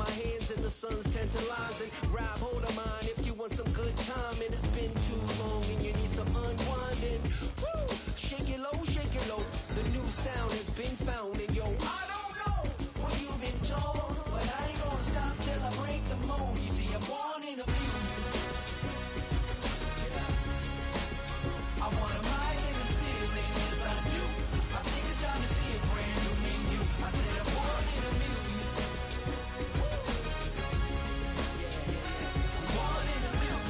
my hands in the sun's tantalizing. Grab hold of mine if you want some good time. And it's been too long and you need some unwinding. Woo! Shake it low, the new sound has been found. And yo, I don't know what you've been told, but I ain't gonna stop till I break the mold. You see, I'm born in a music. I wanna rise in the ceiling, yes I do. I think it's time to see a brand new menu. I said I'm born in a music. I'm born in a music.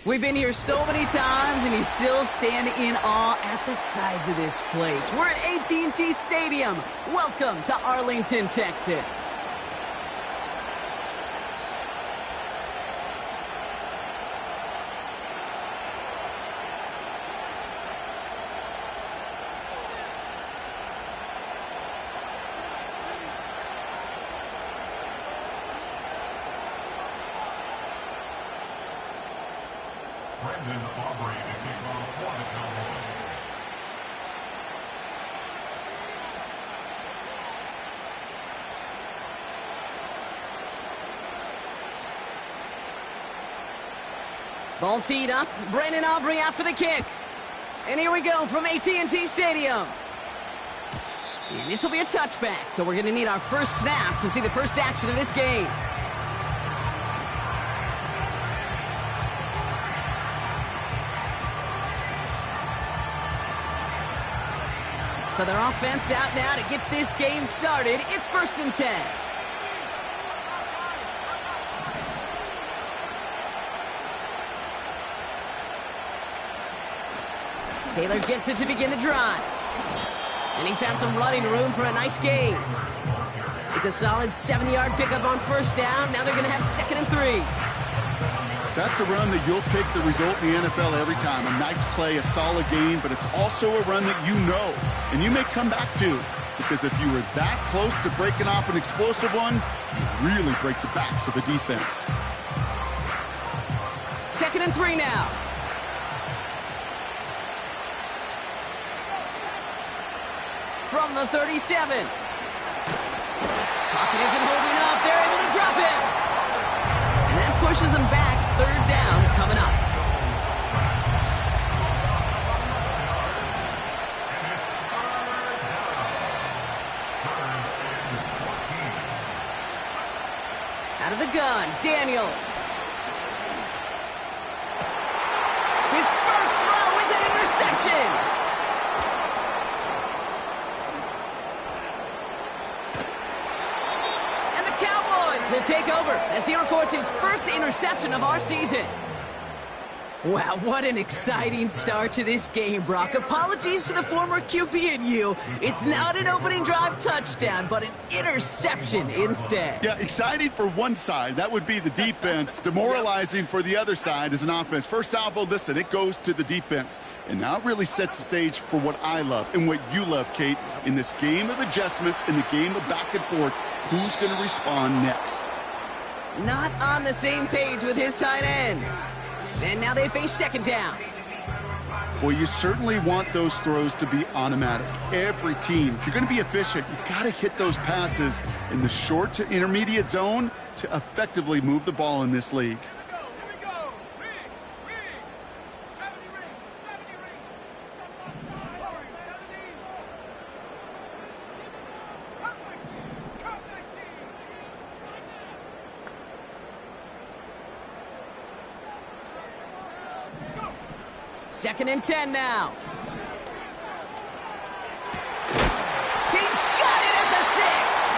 We've been here so many times, and you still stand in awe at the size of this place. We're at AT&T Stadium. Welcome to Arlington, Texas. Ball teed up. Brandon Aubrey out for the kick. And here we go from AT&T Stadium. And this will be a touchback, so we're going to need our first snap to see the first action of this game. So their offense out now to get this game started. It's 1st and 10. Taylor gets it to begin the drive. And he found some running room for a nice gain. It's a solid 7-yard pickup on first down. Now they're going to have 2nd and 3. That's a run that you'll take the result in the NFL every time. A nice play, a solid game, but it's also a run that you know and you may come back to. Because if you were that close to breaking off an explosive one, you really break the backs of the defense. 2nd and 3 now. From the 37. Pocket isn't holding up. They're able to drop it. And that pushes them back. 3rd down coming up. Out of the gun, Daniels. His first throw is an interception. Will take over as he records his first interception of our season. Wow, what an exciting start to this game, Brock. Apologies to the former QB and you. It's not an opening drive touchdown, but an interception instead. Yeah, exciting for one side. That would be the defense. Demoralizing for the other side as an offense. First salvo, listen, it goes to the defense. And now it really sets the stage for what I love and what you love, Kate, in this game of adjustments, in the game of back and forth. Who's going to respond next? Not on the same page with his tight end. And now they face 2nd down. Well, you certainly want those throws to be automatic. Every team, if you're going to be efficient, you got to hit those passes in the short to intermediate zone to effectively move the ball in this league. Second and 10 now. He's got it at the 6.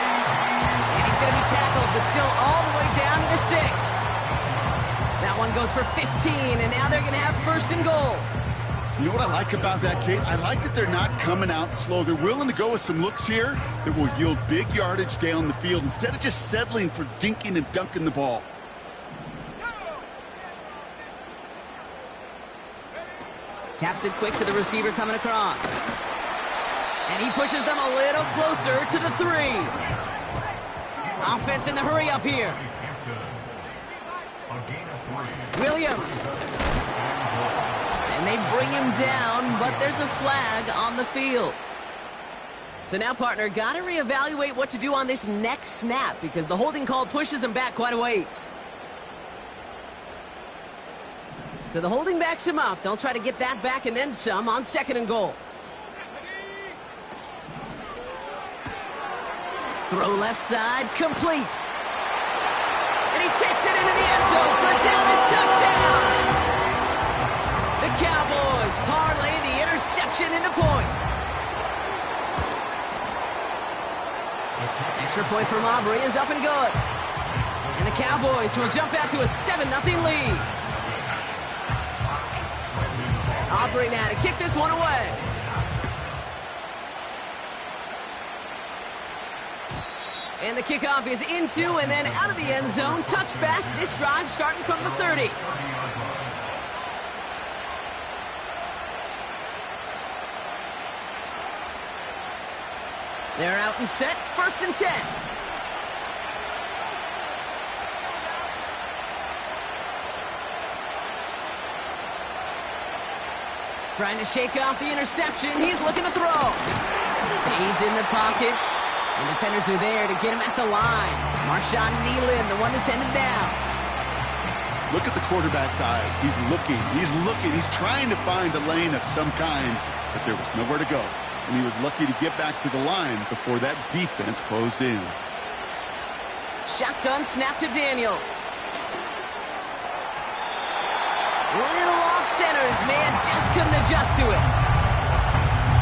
And he's going to be tackled, but still all the way down to the 6. That one goes for 15, and now they're going to have 1st and goal. You know what I like about that, Kate? I like that they're not coming out slow. They're willing to go with some looks here that will yield big yardage down the field instead of just settling for dinking and dunking the ball. Taps it quick to the receiver coming across. And he pushes them a little closer to the 3. Offense in the hurry up here. Williams. And And they bring him down, but there's a flag on the field. So now, partner, got to reevaluate what to do on this next snap because the holding call pushes him back quite a ways. So the holding backs him up. They'll try to get that back and then some on 2nd and goal. Throw left side, complete. And he takes it into the end zone for a Dallas touchdown. The Cowboys parlay the interception into points. Extra point from Aubrey is up and good. And the Cowboys will jump out to a 7-0 lead. Aubrey now to kick this one away. And the kickoff is into and then out of the end zone. Touchback. This drive starting from the 30. They're out and set. 1st and 10. Trying to shake off the interception. He's looking to throw. Stays in the pocket. And defenders are there to get him at the line. Marshawn Nealon, the one to send him down. Look at the quarterback's eyes. He's looking. He's trying to find a lane of some kind, but there was nowhere to go. And he was lucky to get back to the line before that defense closed in. Shotgun snap to Daniels. Little off center. His man just couldn't adjust to it.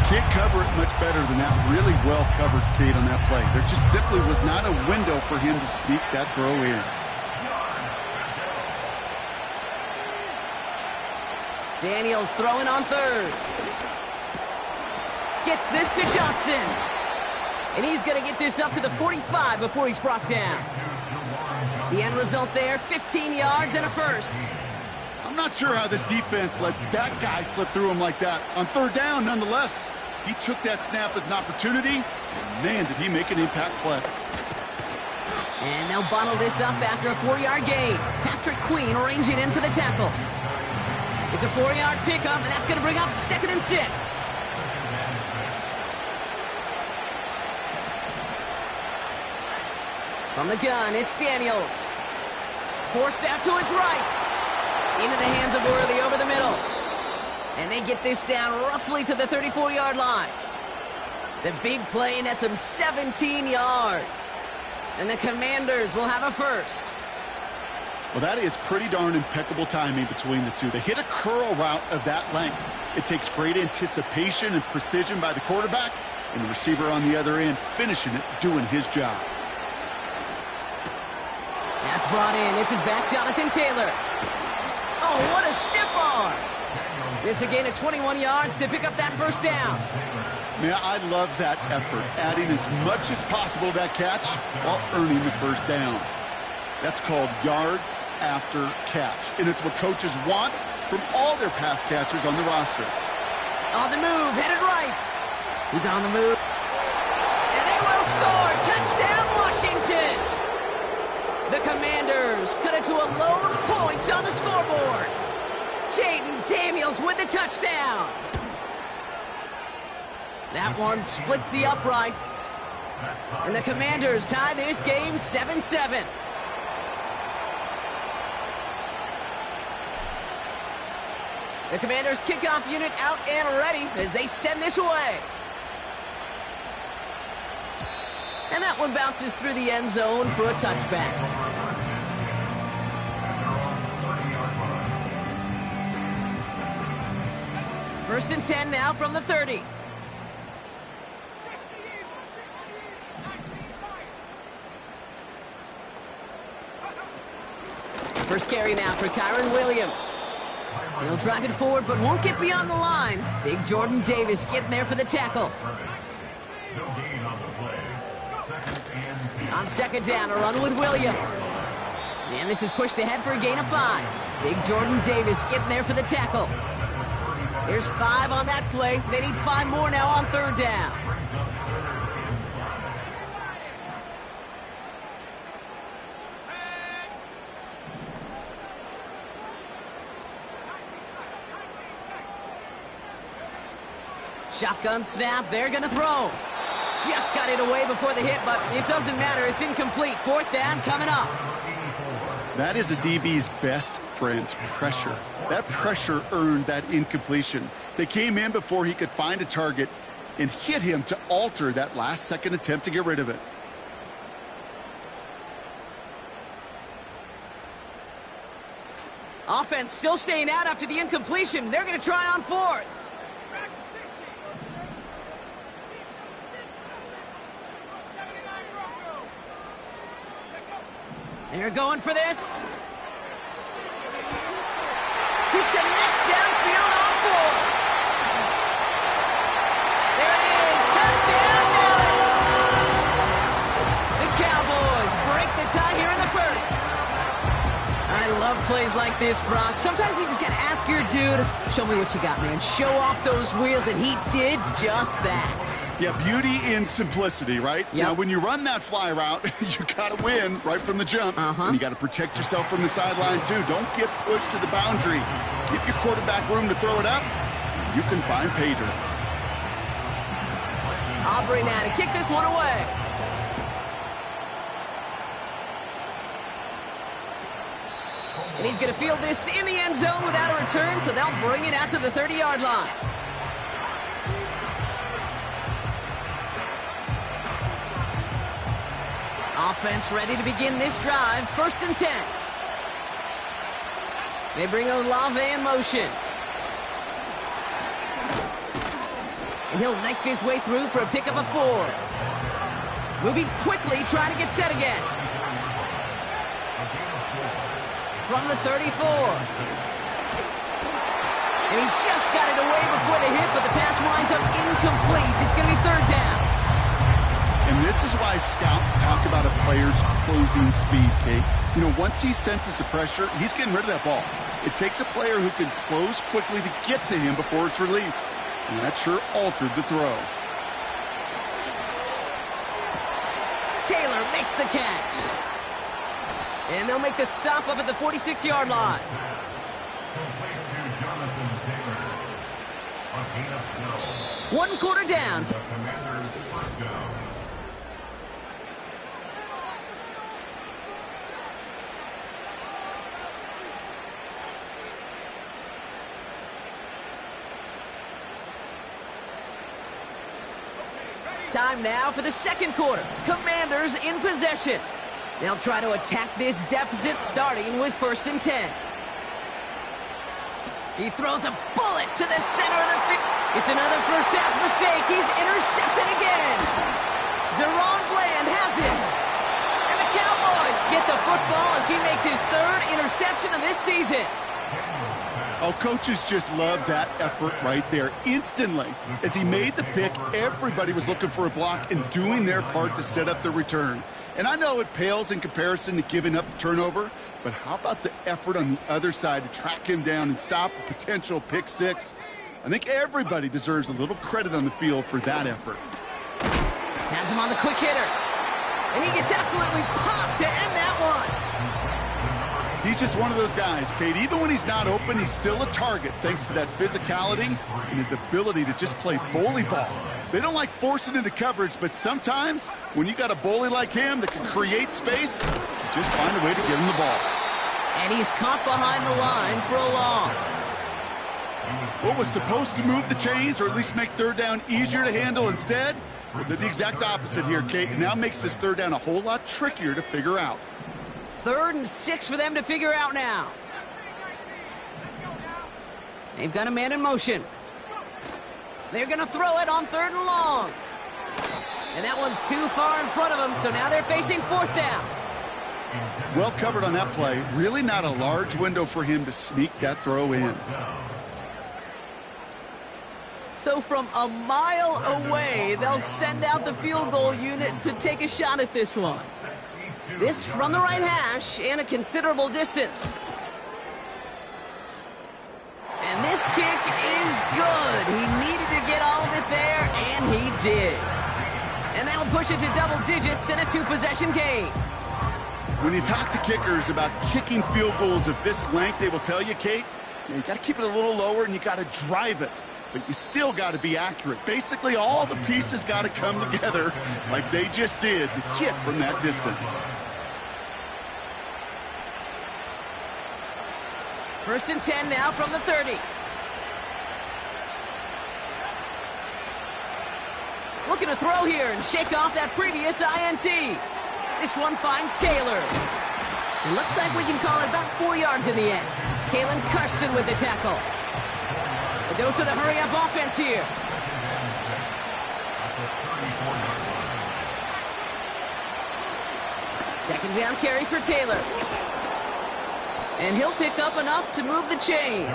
Can't cover it much better than that. Really well covered, Kate, on that play. There just simply was not a window for him to sneak that throw in. Daniels throwing on 3rd. Gets this to Johnson. And he's going to get this up to the 45 before he's brought down. The end result there, 15 yards and a first. I'm not sure how this defense let that guy slip through him like that. On 3rd down, nonetheless, he took that snap as an opportunity, and man, did he make an impact play. And they'll bottle this up after a 4-yard gain. Patrick Queen ranging in for the tackle. It's a 4-yard pickup, and that's going to bring up 2nd and 6. From the gun, it's Daniels. Forced out to his right. Into the hands of Worthy over the middle. And they get this down roughly to the 34-yard line. The big play nets them 17 yards. And the Commanders will have a first. Well, that is pretty darn impeccable timing between the two. They hit a curl route of that length. It takes great anticipation and precision by the quarterback, and the receiver on the other end finishing it, doing his job. That's brought in. It's his back, Jonathan Taylor. Oh, what a stiff arm. It's a gain of 21 yards to pick up that first down. Man, I love that effort, adding as much as possible to that catch while earning the first down. That's called yards after catch, and it's what coaches want from all their pass catchers on the roster. On the move, headed right. He's on the move. And they will score. Touchdown, Washington. The Commanders cut it to a lone point on the scoreboard. Jaden Daniels with the touchdown. That one splits the uprights. And the Commanders tie this game 7-7. The Commanders kickoff unit out and ready as they send this away. And that one bounces through the end zone for a touchback. First and 10 now from the 30. First carry now for Kyron Williams. He'll drive it forward, but won't get beyond the line. Big Jordan Davis getting there for the tackle. On 2nd down, a run with Williams. And this is pushed ahead for a gain of 5. Big Jordan Davis getting there for the tackle. There's 5 on that play. They need 5 more now on 3rd down. Shotgun snap, they're gonna throw. Just got it away before the hit, but it doesn't matter. It's incomplete. 4th down coming up. That is a DB's best friend, pressure. That pressure earned that incompletion. They came in before he could find a target and hit him to alter that last-second attempt to get rid of it. Offense still staying out after the incompletion. They're going to try on 4th. They're going for this. He connects downfield on 4th. There it is. Touchdown, Dallas. The Cowboys break the tie here in the 1st. I love plays like this, Brock. Sometimes you just got to ask your dude, show me what you got, man. Show off those wheels, and he did just that. Yeah, beauty in simplicity, right? Yep. Now, when you run that fly route, you got to win right from the jump. And you got to protect yourself from the sideline, too. Don't get pushed to the boundary. Give your quarterback room to throw it up. You can find pay dirt. Aubrey now to kick this one away. And he's going to field this in the end zone without a return, so they'll bring it out to the 30-yard line. Offense ready to begin this drive. 1st and 10. They bring Olave in motion. And he'll knife his way through for a pickup of 4. Moving quickly, trying to get set again. From the 34. And he just got it away before the hit, but the pass winds up incomplete. It's going to be 3rd down. And this is why scouts talk about a player's closing speed, Kate. You know, once he senses the pressure, he's getting rid of that ball. It takes a player who can close quickly to get to him before it's released. And that sure altered the throw. Taylor makes the catch. And they'll make the stop up at the 46-yard line. One quarter down. Time now for the 2nd quarter. Commanders in possession. They'll try to attack this deficit starting with 1st and 10. He throws a bullet to the center of the field. It's another first half mistake. He's intercepted again. Deron Bland has it. And the Cowboys get the football as he makes his 3rd interception of this season. Oh, coaches just love that effort right there. Instantly, as he made the pick, everybody was looking for a block and doing their part to set up the return. And I know it pales in comparison to giving up the turnover, but how about the effort on the other side to track him down and stop a potential pick 6? I think everybody deserves a little credit on the field for that effort. Has him on the quick hitter. And he gets absolutely popped to end that one. He's just one of those guys, Kate. Even when he's not open, he's still a target thanks to that physicality and his ability to just play bully ball. They don't like forcing into coverage, but sometimes when you got a bully like him that can create space, just find a way to give him the ball. And he's caught behind the line for a loss. What was supposed to move the chains, or at least make 3rd down easier to handle instead, well, did the exact opposite here, Kate. It now makes this 3rd down a whole lot trickier to figure out. 3rd and 6 for them to figure out now. They've got a man in motion. They're going to throw it on 3rd and long. And that one's too far in front of them, so now they're facing 4th down. Well covered on that play. Really not a large window for him to sneak that throw in. So from a mile away, they'll send out the field goal unit to take a shot at this one. This from the right hash and a considerable distance. And this kick is good. He needed to get all of it there, and he did. And that'll push it to double digits in a 2-possession game. When you talk to kickers about kicking field goals of this length, they will tell you, Kate, you got to keep it a little lower and you got to drive it. but you still got to be accurate. Basically, all the pieces got to come together like they just did to hit from that distance. First and 10 now from the 30. Looking to throw here and shake off that previous INT. This one finds Taylor. It looks like we can call it about 4 yards in the end. Kalen Carson with the tackle. A dose of the hurry-up offense here. Second down carry for Taylor. And he'll pick up enough to move the chains.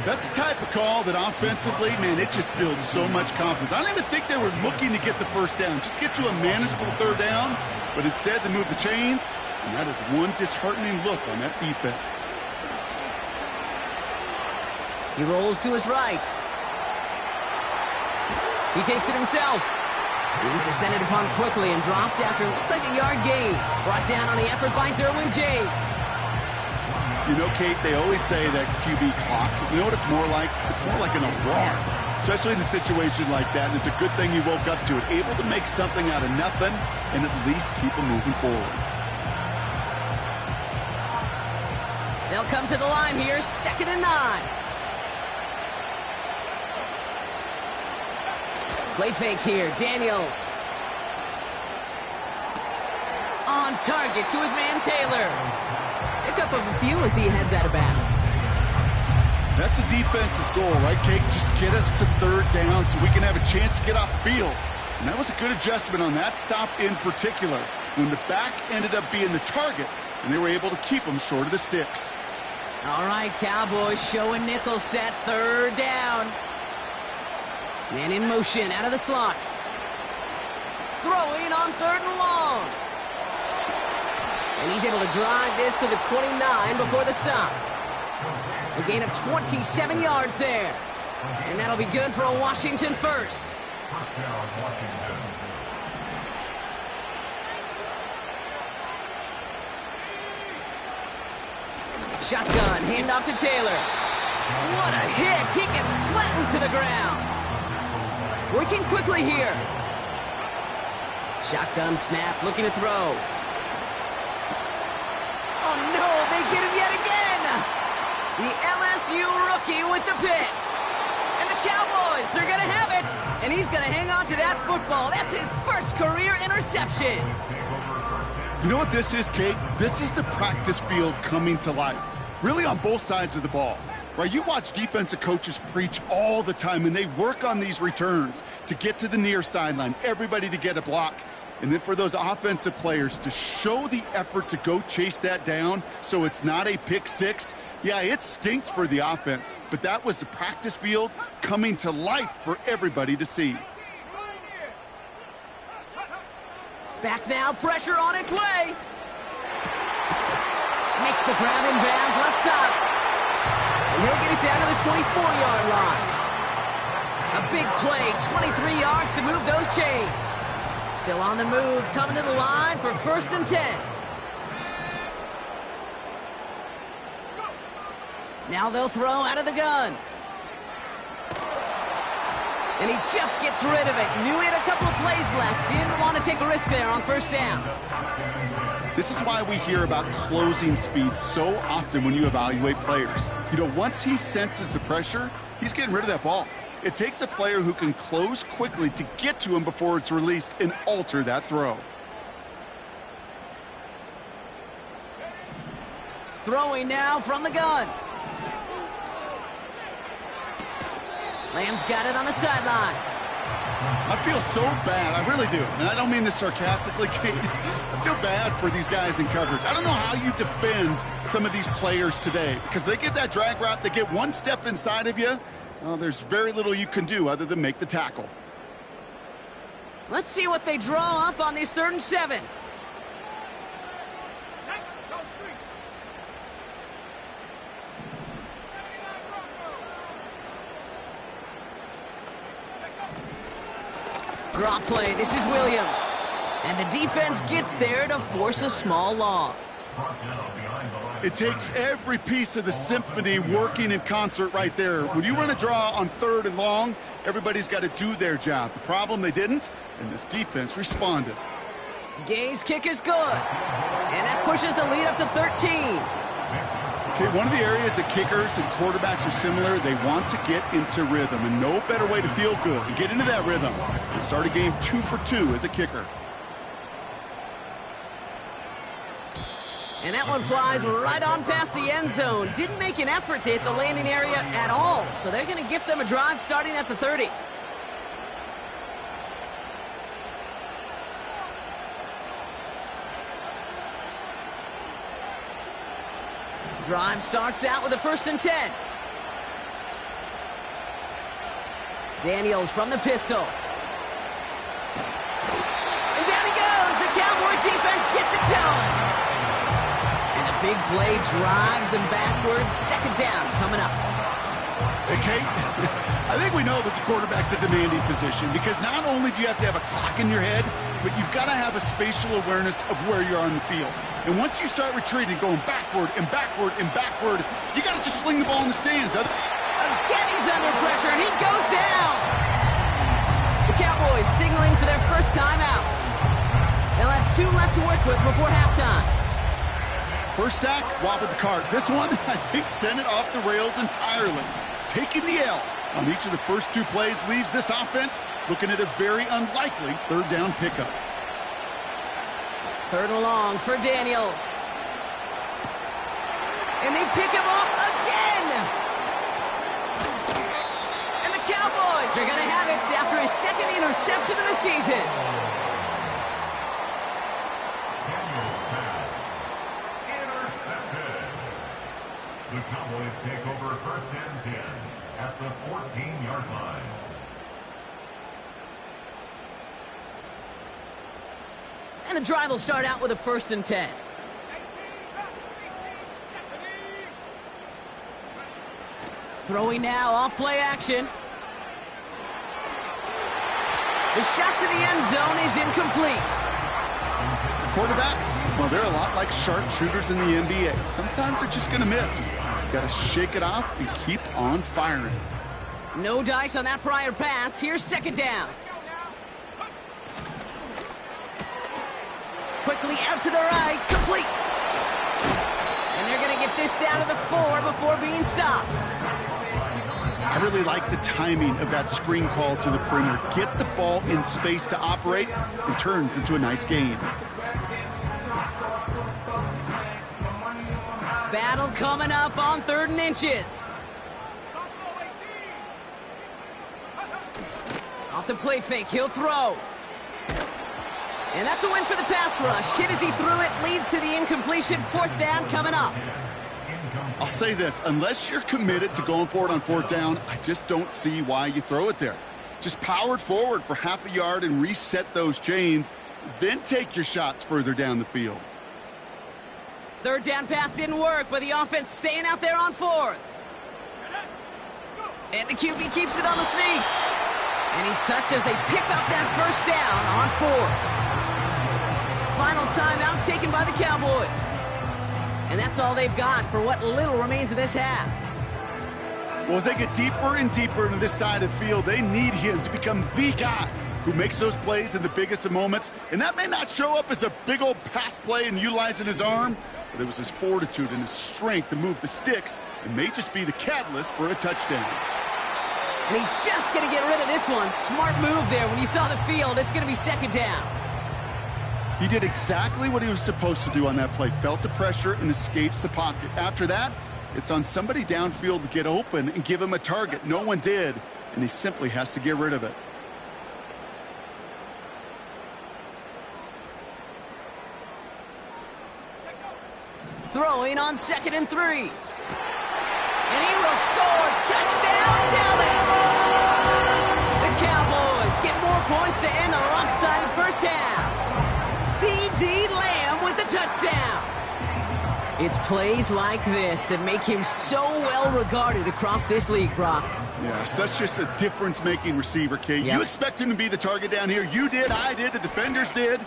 That's the type of call that offensively, man, it just builds so much confidence. I don't even think they were looking to get the first down. Just get to a manageable third down, but instead they move the chains, and that is one disheartening look on that defense. He rolls to his right. He takes it himself. He's descended upon quickly and dropped after looks like a yard gain. Brought down on the effort by Derwin James. You know, Kate, they always say that QB clock, you know what it's more like? It's more like an alarm, especially in a situation like that, and it's a good thing you woke up to it, able to make something out of nothing and at least keep them moving forward. They'll come to the line here, 2nd and 9. Play fake here, Daniels. On target to his man Taylor. Pick up of a few as he heads out of bounds. That's a defense's goal, right, Kate? Just get us to third down so we can have a chance to get off the field. And that was a good adjustment on that stop in particular, when the back ended up being the target, and they were able to keep him short of the sticks. All right, Cowboys showing nickel set, 3rd down. Man in motion, out of the slot. Throwing on 3rd and long. And he's able to drive this to the 29 before the stop. A gain of 27 yards there. And that'll be good for a Washington first. Shotgun, handoff to Taylor. What a hit! He gets flattened to the ground. Working quickly here. Shotgun snap, looking to throw. Oh no, they get him yet again! The LSU rookie with the pick. And the Cowboys are gonna have it! And he's gonna hang on to that football. That's his first career interception. You know what this is, Kate? This is the practice field coming to life. Really on both sides of the ball. Right, you watch defensive coaches preach all the time, and they work on these returns to get to the near sideline, everybody to get a block. And then for those offensive players to show the effort to go chase that down so it's not a pick six, yeah, it stinks for the offense. But that was the practice field coming to life for everybody to see. Back now, pressure on its way. Makes the grab in bounds left side. And he'll get it down to the 24-yard line. A big play, 23 yards to move those chains. Still on the move, coming to the line for 1st and 10. Now they'll throw out of the gun. And he just gets rid of it. Knew he had a couple of plays left. Didn't want to take a risk there on 1st down. This is why we hear about closing speed so often when you evaluate players. You know, once he senses the pressure, he's getting rid of that ball. It takes a player who can close quickly to get to him before it's released and alter that throw. Throwing now from the gun. Lamb's got it on the sideline. I feel so bad. I really do. And I don't mean this sarcastically, Kate. I feel bad for these guys in coverage. I don't know how you defend some of these players today because they get that drag route, they get one step inside of you. Well, there's very little you can do other than make the tackle. Let's see what they draw up on this 3rd and 7. Draw play, this is Williams. And the defense gets there to force a small loss. It takes every piece of the symphony working in concert right there. When you run a draw on 3rd and long, everybody's got to do their job. The problem, they didn't, and this defense responded. Gay's kick is good, and that pushes the lead up to 13. Okay, one of the areas that kickers and quarterbacks are similar, they want to get into rhythm, and no better way to feel good and get into that rhythm than start a game 2 for 2 as a kicker. And that one flies right on past the end zone. Didn't make an effort to hit the landing area at all, so they're going to gift them a drive starting at the 30. Drive starts out with a 1st and 10. Daniels from the pistol. And down he goes. The Cowboy defense gets it done. And the big play drives them backwards. 2nd down coming up. Hey, Kate, I think we know that the quarterback's a demanding position because not only do you have to have a clock in your head, but you've got to have a spatial awareness of where you're on the field. And once you start retreating, going backward and backward and backward, you got to just sling the ball in the stands. Again, he's under pressure, and he goes down. The Cowboys signaling for their first timeout. They'll have 2 left to work with before halftime. First sack, wobbled the cart. This one, I think, sent it off the rails entirely. Taking the L on each of the first 2 plays leaves this offense looking at a very unlikely 3rd down pickup. 3rd and long for Daniels. And they pick him off again. And the Cowboys are going to have it after his 2nd interception of the season. The Cowboys take over 1st and 10 at the 14-yard line. And the drive will start out with a 1st and 10. Throwing now, off play action. The shot to the end zone is incomplete. Quarterbacks, well, they're a lot like sharpshooters in the NBA. Sometimes they're just going to miss. Got to shake it off and keep on firing. No dice on that prior pass. Here's 2nd down. Quickly out to the right, complete. And they're going to get this down to the 4 before being stopped. I really like the timing of that screen call to the perimeter. Get the ball in space to operate and turns into a nice gain. Battle coming up on 3rd and inches. Off the play fake, he'll throw. And that's a win for the pass rush. Hit as he threw it, leads to the incompletion. 4th down coming up. I'll say this, unless you're committed to going for it on 4th down, I just don't see why you throw it there. Just power it forward for half a yard and reset those chains, then take your shots further down the field. 3rd down pass didn't work, but the offense staying out there on 4th. And the QB keeps it on the sneak. And he's touched as they pick up that 1st down on 4th. Final timeout taken by the Cowboys. And that's all they've got for what little remains of this half. Well, as they get deeper and deeper into this side of the field, they need him to become the guy who makes those plays in the biggest of moments. And that may not show up as a big old pass play and utilizing his arm, but it was his fortitude and his strength to move the sticks and may just be the catalyst for a touchdown. And he's just going to get rid of this one. Smart move there. When you saw the field, it's going to be 2nd down. He did exactly what he was supposed to do on that play. Felt the pressure and escapes the pocket. After that, it's on somebody downfield to get open and give him a target. No one did, and he simply has to get rid of it. Throwing on 2nd and 3. And he will score. Touchdown, Dallas! The Cowboys get more points to end a lopsided first half. C.D. Lamb with the touchdown. It's plays like this that make him so well regarded across this league, Brock. Yeah, such just a difference-making receiver, Kate. Yep. You expect him to be the target down here. You did, I did, the defenders did.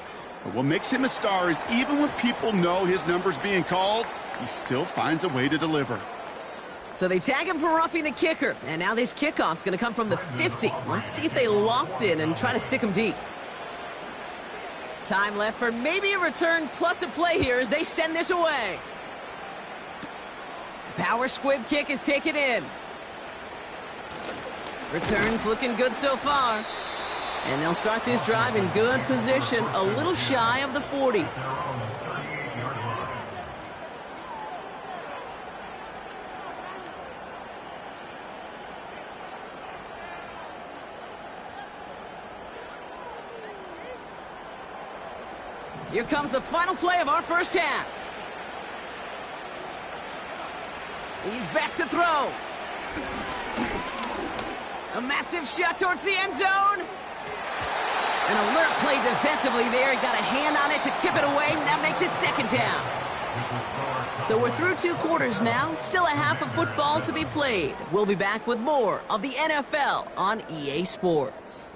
But what makes him a star is even when people know his number's being called, he still finds a way to deliver. So they tag him for roughing the kicker, and now this kickoff's going to come from the 50. Let's see if they loft it and try to stick him deep. Time left for maybe a return plus a play here as they send this away. Power squib kick is taken in. Returns looking good so far. And they'll start this drive in good position, a little shy of the 40. Here comes the final play of our first half. He's back to throw. A massive shot towards the end zone. An alert play defensively there. He got a hand on it to tip it away. That makes it second down. So we're through 2 quarters now. Still a half of football to be played. We'll be back with more of the NFL on EA Sports.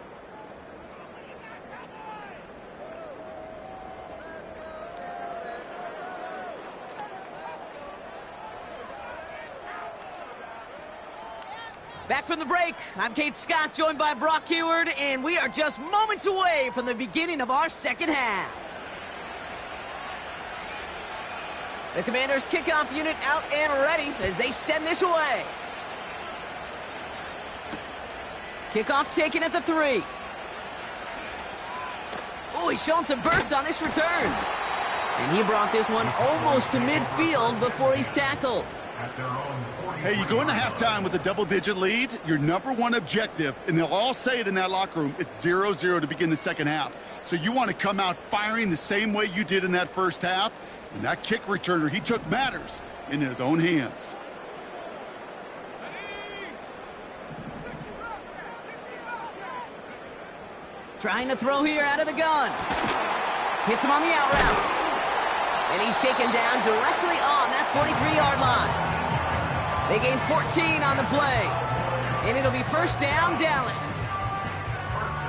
Back from the break, I'm Kate Scott, joined by Brock Heward, and we are just moments away from the beginning of our second half. The Commanders' kickoff unit out and ready as they send this away. Kickoff taken at the 3. Oh, he's showing some burst on this return. And he brought this one almost to midfield before he's tackled. Hey, you go into halftime with a double-digit lead, your number one objective, and they'll all say it in that locker room, it's 0-0 to begin the second half. So you want to come out firing the same way you did in that first half, and that kick returner, he took matters in his own hands. Trying to throw here out of the gun. Hits him on the out route. And he's taken down directly on that 43-yard line. They gain 14 on the play. And it'll be first down, Dallas.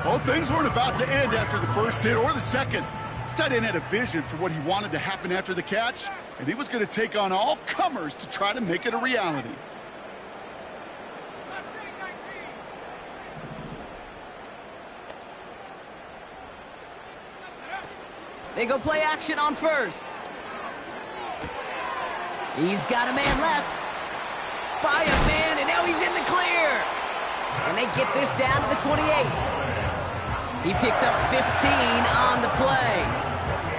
Well, things weren't about to end after the first hit or the second. This tight end had a vision for what he wanted to happen after the catch, and he was going to take on all comers to try to make it a reality. They go play action on first. He's got a man left. By a man, and now he's in the clear. And they get this down to the 28. He picks up 15 on the play.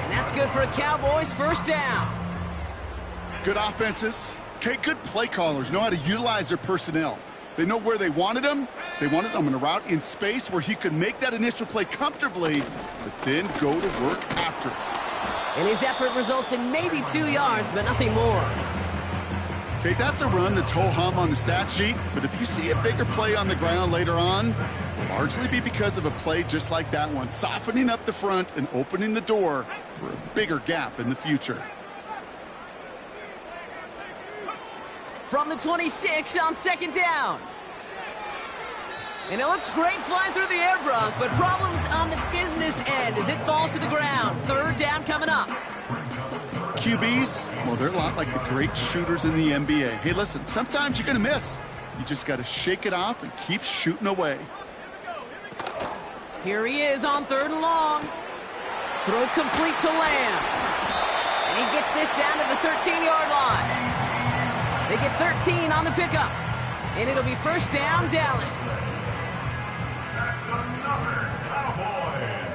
And that's good for a Cowboys first down. Good offenses. Okay, good play callers know how to utilize their personnel. They know where they wanted him. They wanted him in a route in space where he could make that initial play comfortably, but then go to work after. And his effort results in maybe 2 yards, but nothing more. Okay, that's a run that's ho-hum on the stat sheet, but if you see a bigger play on the ground later on, it'll largely be because of a play just like that one, softening up the front and opening the door for a bigger gap in the future. From the 26 on second down. And it looks great flying through the air, Brock, but problems on the business end as it falls to the ground. Third down coming up. QBs, well, they're a lot like the great shooters in the NBA. Hey, listen, sometimes you're going to miss. You just got to shake it off and keep shooting away. Here he is on third and long. Throw complete to Lamb. And he gets this down to the 13-yard line. They get 13 on the pickup. And it'll be first down, Dallas. That's another Cowboys.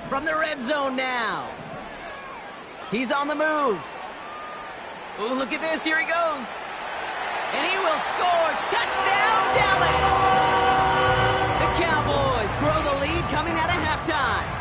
From the red zone now. He's on the move. Oh, look at this. Here he goes. And he will score. Touchdown, Dallas. The Cowboys grow the lead coming out of halftime.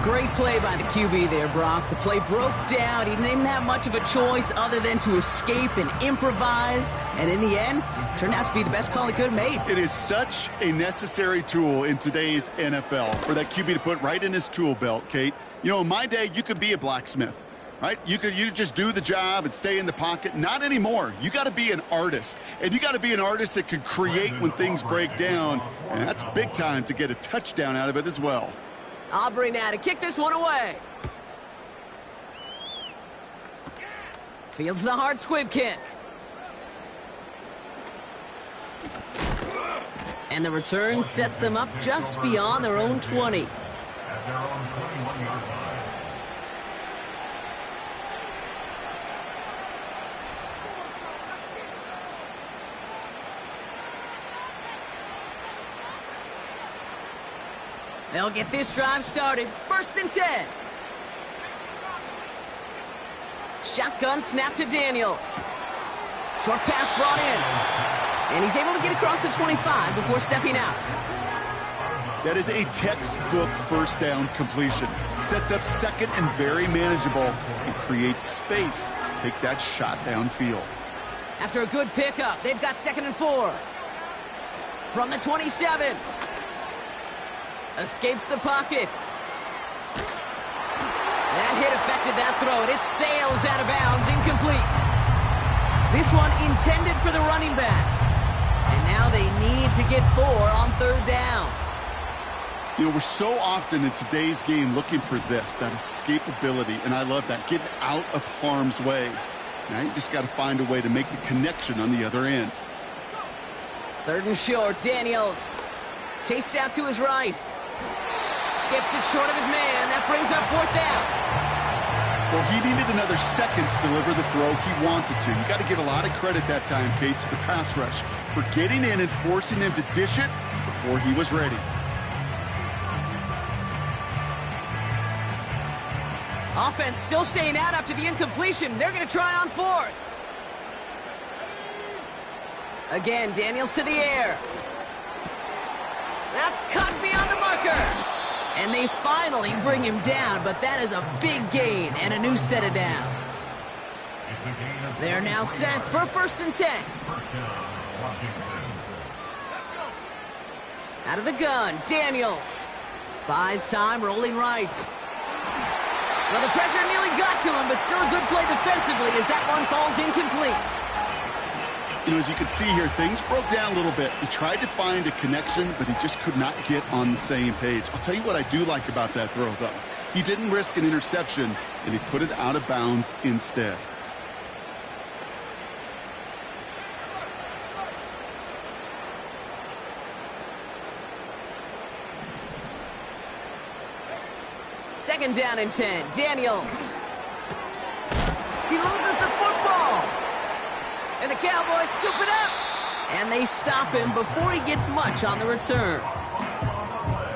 Great play by the QB there, Brock. The play broke down. He didn't have much of a choice other than to escape and improvise. And in the end, turned out to be the best call he could have made. It is such a necessary tool in today's NFL for that QB to put right in his tool belt, Kate. You know, in my day, you could be a blacksmith. right? You just do the job and stay in the pocket. Not anymore. You got to be an artist, and you got to be an artist that can create when things break down, and that's big time to get a touchdown out of it as well. Aubrey now to kick this one away. Fields the hard squib kick. And the return sets them up just beyond their own 20. At their own 21-yard line. They'll get this drive started. 1st and 10. Shotgun snap to Daniels. Short pass brought in. And he's able to get across the 25 before stepping out. That is a textbook first down completion. Sets up second and very manageable and creates space to take that shot downfield. After a good pickup, they've got 2nd and 4. From the 27. Escapes the pocket. That hit affected that throw, and it sails out of bounds, incomplete. This one intended for the running back. And now they need to get 4 on 3rd down. You know, we're so often in today's game looking for this, that escapability, and I love that, getting out of harm's way. Now you just got to find a way to make the connection on the other end. 3rd and short, Daniels. Chased out to his right. Skips it short of his man. That brings up 4th down. Well, he needed another second to deliver the throw he wanted to. You got to give a lot of credit that time, Kate, to the pass rush for getting in and forcing him to dish it before he was ready. Offense still staying out after the incompletion. They're going to try on 4th. Again, Daniels to the air. That's cut beyond the marker. And they finally bring him down, but that is a big gain and a new set of downs. They're now set for 1st and 10. Out of the gun, Daniels. Buys time, rolling right. Well, the pressure nearly got to him, but still a good play defensively as that one falls incomplete. You know, as you can see here, things broke down a little bit. He tried to find a connection, but he just could not get on the same page. I'll tell you what I do like about that throw, though. He didn't risk an interception, and he put it out of bounds instead. Second down and 10. Daniels. He loses the football. And the Cowboys scoop it up. And they stop him before he gets much on the return.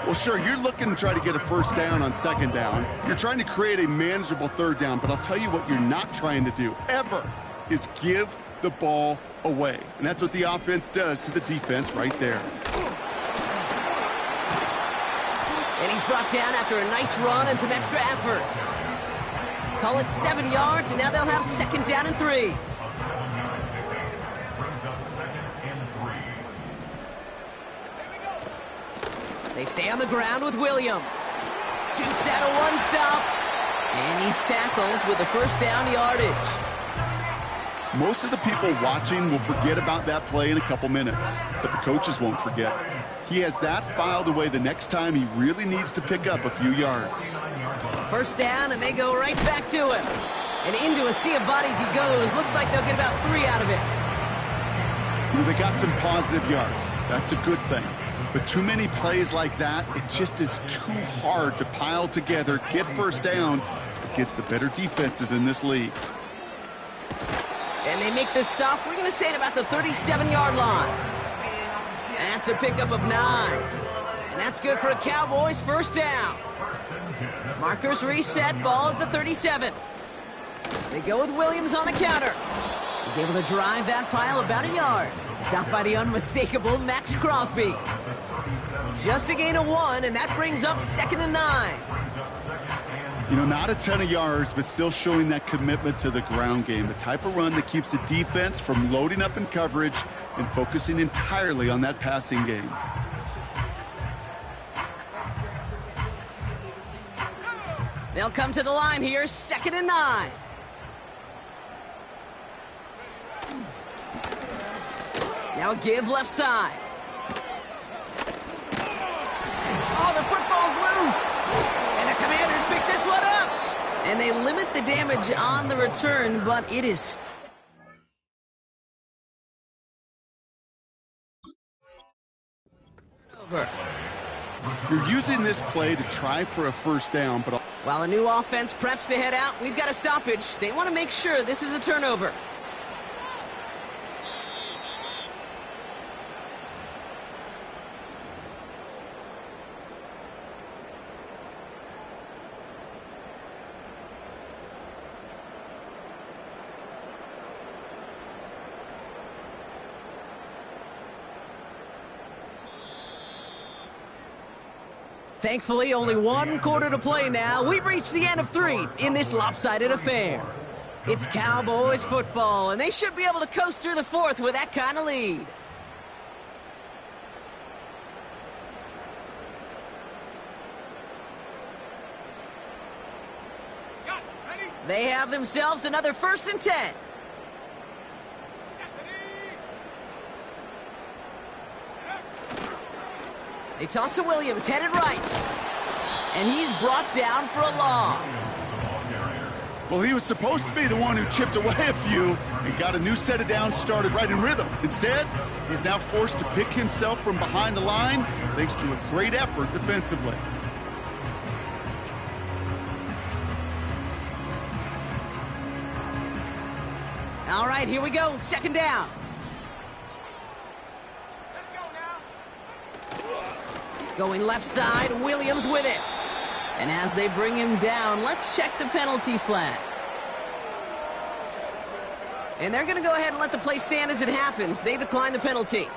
Well, sure, you're looking to try to get a 1st down on 2nd down. You're trying to create a manageable 3rd down, but I'll tell you what you're not trying to do, ever, is give the ball away. And that's what the offense does to the defense right there. And he's brought down after a nice run and some extra effort. Call it 7 yards, and now they'll have 2nd down and 3. They stay on the ground with Williams. Jukes out a 1-stop. And he's tackled with the 1st down yardage. Most of the people watching will forget about that play in a couple minutes, but the coaches won't forget. He has that filed away the next time he really needs to pick up a few yards. 1st down, and they go right back to him. And into a sea of bodies he goes. Looks like they'll get about 3 out of it. Well, they got some positive yards. That's a good thing. But too many plays like that, it just is too hard to pile together, get 1st downs against the better defenses in this league. And they make the stop, we're going to say, at about the 37-yard line. That's a pickup of 9. And that's good for a Cowboys 1st down. Markers reset, ball at the 37. They go with Williams on the counter. He's able to drive that pile about a yard. Stopped by the unmistakable Max Crosby. Just a gain of 1, and that brings up 2nd and 9. You know, not a ton of yards, but still showing that commitment to the ground game. The type of run that keeps the defense from loading up in coverage and focusing entirely on that passing game. They'll come to the line here, 2nd and 9. Now a give left side. Oh, the football's loose. And the Commanders pick this one up. And they limit the damage on the return, but it is... over. You're using this play to try for a first down, but... While a new offense preps to head out, we've got a stoppage. They want to make sure this is a turnover. Thankfully, only one quarter to play now. We've reached the end of 3 in this lopsided affair. It's Cowboys football, and they should be able to coast through the 4th with that kind of lead. They have themselves another 1st and 10. They toss to Williams, headed right. And he's brought down for a loss. Well, he was supposed to be the one who chipped away a few and got a new set of downs started right in rhythm. Instead, he's now forced to pick himself from behind the line thanks to a great effort defensively. All right, here we go, 2nd down. Going left side, Williams with it. And as they bring him down, let's check the penalty flag. And they're going to go ahead and let the play stand as it happens. They decline the penalty.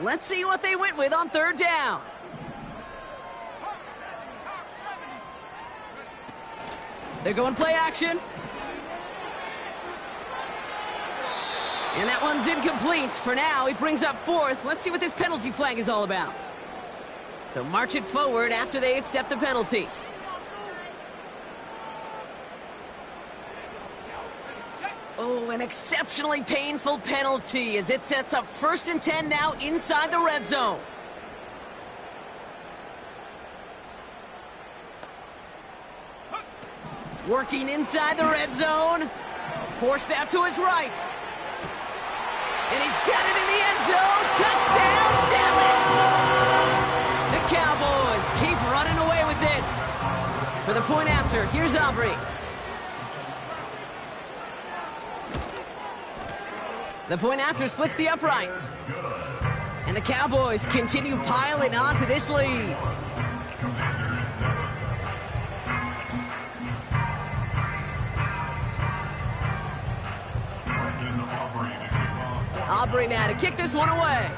Let's see what they went with on 3rd down. They're going play action. And that one's incomplete. For now, it brings up 4th. Let's see what this penalty flag is all about. So march it forward after they accept the penalty. Oh, an exceptionally painful penalty as it sets up 1st and 10 now inside the red zone. Working inside the red zone. Forced out to his right. And he's got it in the end zone. Touchdown, Dallas! The Cowboys keep running away with this. For the point after, here's Aubrey. The point after splits the uprights. And the Cowboys continue piling onto this lead. Aubrey now to kick this one away.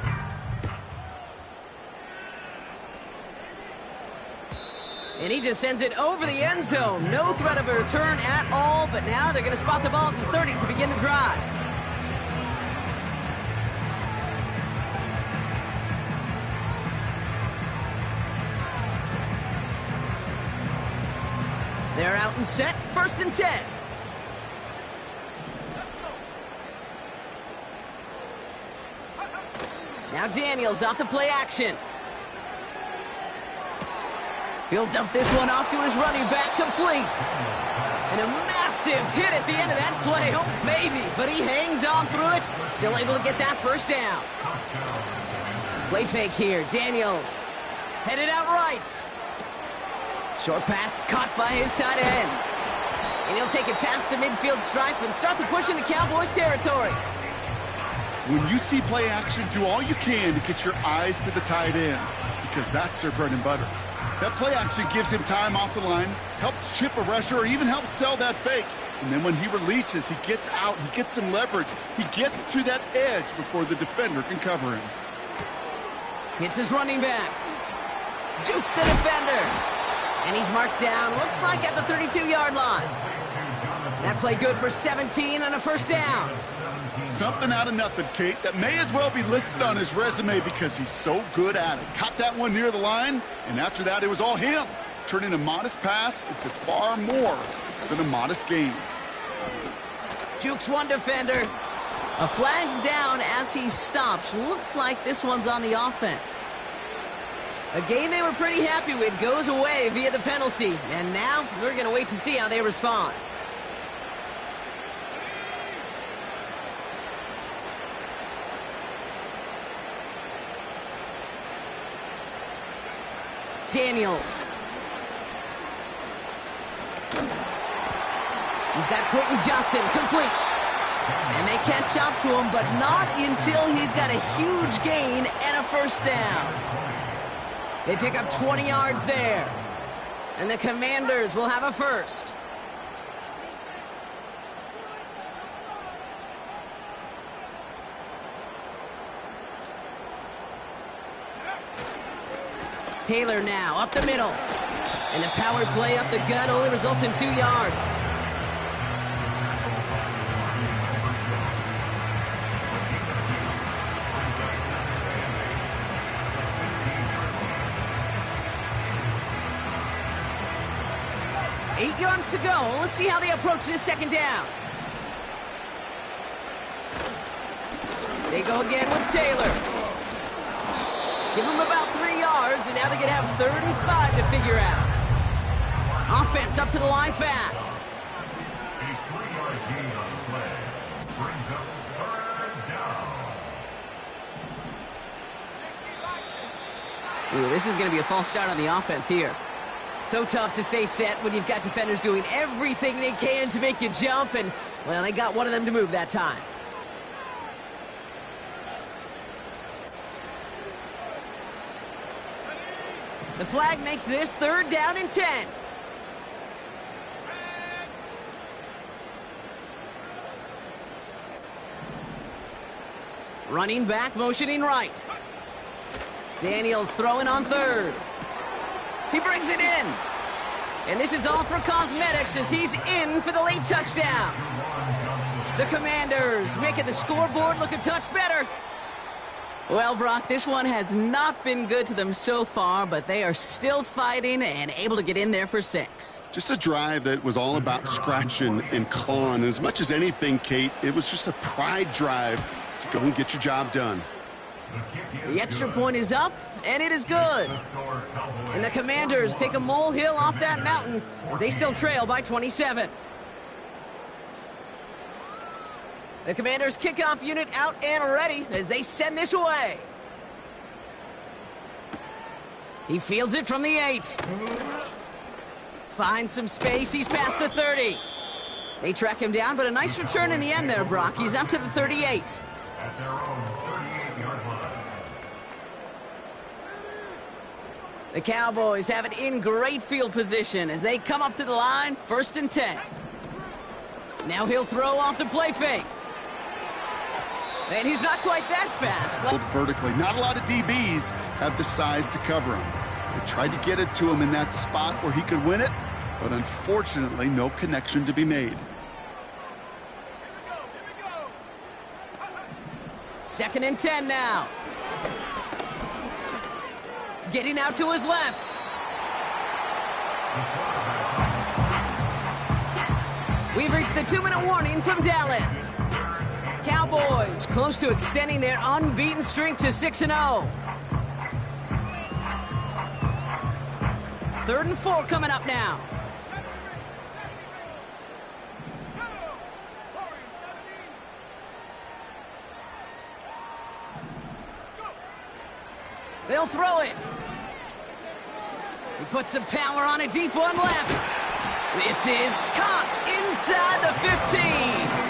And he just sends it over the end zone. No threat of a return at all, but now they're going to spot the ball at the 30 to begin the drive. They're out and set, 1st and 10. Now Daniels off the play action. He'll dump this one off to his running back, complete. And a massive hit at the end of that play, oh baby. But he hangs on through it, still able to get that 1st down. Play fake here, Daniels. Headed out right. Short pass caught by his tight end. And he'll take it past the midfield stripe and start the push into Cowboys territory. When you see play action, do all you can to get your eyes to the tight end because that's their bread and butter. That play action gives him time off the line, helps chip a rusher, or even helps sell that fake. And then when he releases, he gets out, he gets some leverage. He gets to that edge before the defender can cover him. Hits his running back. Juke the defender. And he's marked down, looks like at the 32-yard line. That play good for 17 and a first down. Something out of nothing, Kate. That may as well be listed on his resume because he's so good at it. Caught that one near the line, and after that, it was all him. Turning a modest pass into far more than a modest gain. Juke's one defender. A flag's down as he stops. Looks like this one's on the offense. A game they were pretty happy with goes away via the penalty. And now we're going to wait to see how they respond. Daniels. He's got Quentin Johnson complete. And they catch up to him, but not until he's got a huge gain and a first down. They pick up 20 yards there. And the Commanders will have a first. Taylor now up the middle. And the power play up the gut only results in 2 yards. Eight yards to go. Let's see how they approach this second down. They go again with Taylor. Give him about 3 yards, and now they're going to have 35 to figure out. Offense up to the line fast. A 3-yard gain on the play brings up third down. Ooh, this is going to be a false start on the offense here. So tough to stay set when you've got defenders doing everything they can to make you jump, and, well, they got one of them to move that time. The flag makes this third down and 10. Running back, motioning right. Daniels throwing on third. He brings it in. And this is all for cosmetics as he's in for the late touchdown. The Commanders making the scoreboard look a touch better. Well, Brock, this one has not been good to them so far, but they are still fighting and able to get in there for 6. Just a drive that was all about scratching and clawing. As much as anything, Kate, it was just a pride drive to go and get your job done. The extra point is up, and it is good. And the Commanders take a molehill off that mountain as they still trail by 27. The Commanders' kickoff unit out and ready as they send this away. He fields it from the 8. Finds some space. He's past the 30. They track him down, but a nice return in the end there, Brock. He's up to the 38. At their own 38-yard line. The Cowboys have it in great field position as they come up to the line, 1st and 10. Now he'll throw off the play fake. And he's not quite that fast. Vertically. Not a lot of DBs have the size to cover him. They tried to get it to him in that spot where he could win it, but unfortunately, no connection to be made. 2nd and 10 now. Getting out to his left. We've reached the 2-minute warning from Dallas. Cowboys close to extending their unbeaten streak to 6-0. 3rd and 4 coming up now. They'll throw it. He puts some power on a deep one left. This is caught inside the 15.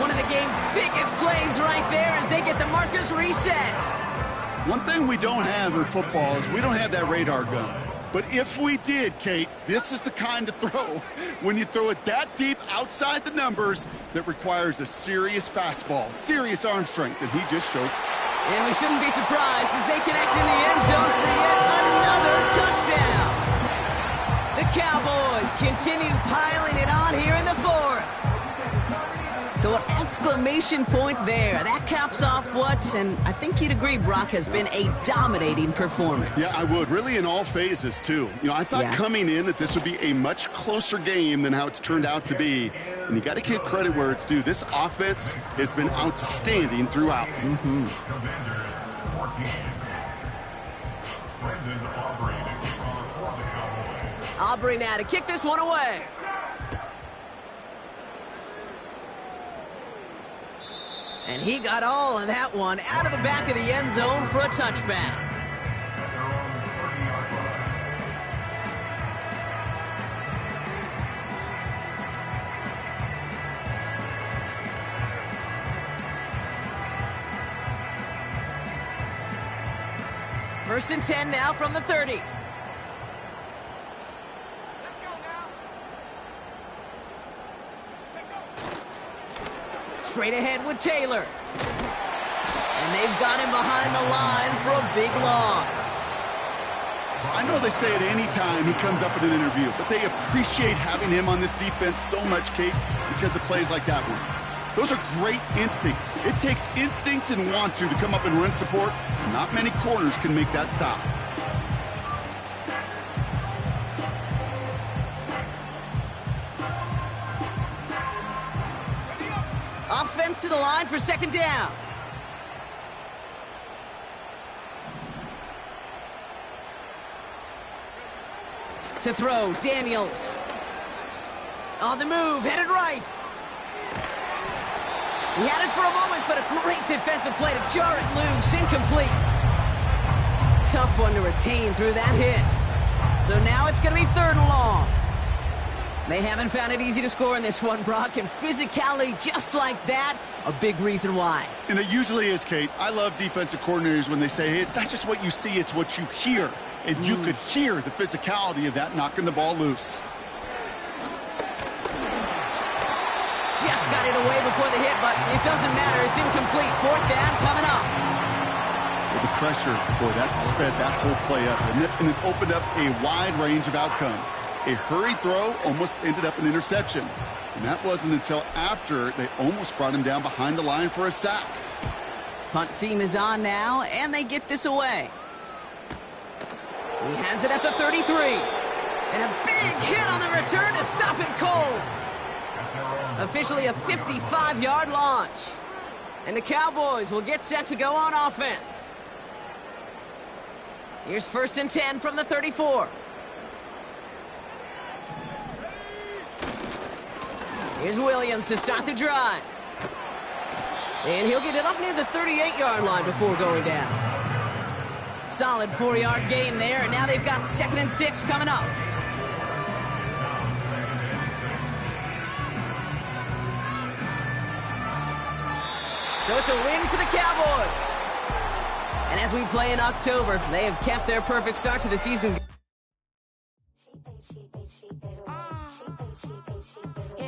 One of the game's biggest plays right there as they get the markers reset. One thing we don't have in football is we don't have that radar gun. But if we did, Kate, this is the kind of throw when you throw it that deep outside the numbers that requires a serious fastball, serious arm strength, and he just showed. And we shouldn't be surprised as they connect in the end zone for yet another touchdown. The Cowboys continue piling it on here in the fourth. So an exclamation point there. That caps off what, and I think you'd agree, Brock, has been a dominating performance. Yeah, I would. Really in all phases, too. You know, I thought coming in that this would be a much closer game than how it's turned out to be. And you got to give credit where it's due. This offense has been outstanding throughout. Commanders 14. Brendan Aubrey to kick off for the Cowboys. Aubrey now to kick this one away. And he got all of that one out of the back of the end zone for a touchback. At their own 30-yard line. First and 10 now from the 30. Straight ahead with Taylor. And they've got him behind the line for a big loss. I know they say it any time he comes up in an interview, but they appreciate having him on this defense so much, Kate, because of plays like that one. Those are great instincts. It takes instincts and want to come up and run support. Not many corners can make that stop. Offense to the line for second down. To throw, Daniels. On the move, headed right. He had it for a moment, but a great defensive play to jar it loose, incomplete. Tough one to retain through that hit. So now it's going to be third and long. They haven't found it easy to score in this one, Brock, and physicality just like that, a big reason why. And it usually is, Kate. I love defensive coordinators when they say, hey, it's not just what you see, it's what you hear. And you could hear the physicality of that knocking the ball loose. Just got it away before the hit, but it doesn't matter. It's incomplete. Fourth down coming up. With the pressure, boy, that sped that whole play up, and it opened up a wide range of outcomes. A hurried throw almost ended up an interception. And that wasn't until after they almost brought him down behind the line for a sack. Punt team is on now, and they get this away. He has it at the 33. And a big hit on the return to stop him cold. Officially a 55-yard launch. And the Cowboys will get set to go on offense. Here's first and 10 from the 34. Here's Williams to start the drive. And he'll get it up near the 38-yard line before going down. Solid 4-yard gain there, and now they've got second and 6 coming up. So it's a win for the Cowboys. And as we play in October, they have kept their perfect start to the season. Yeah.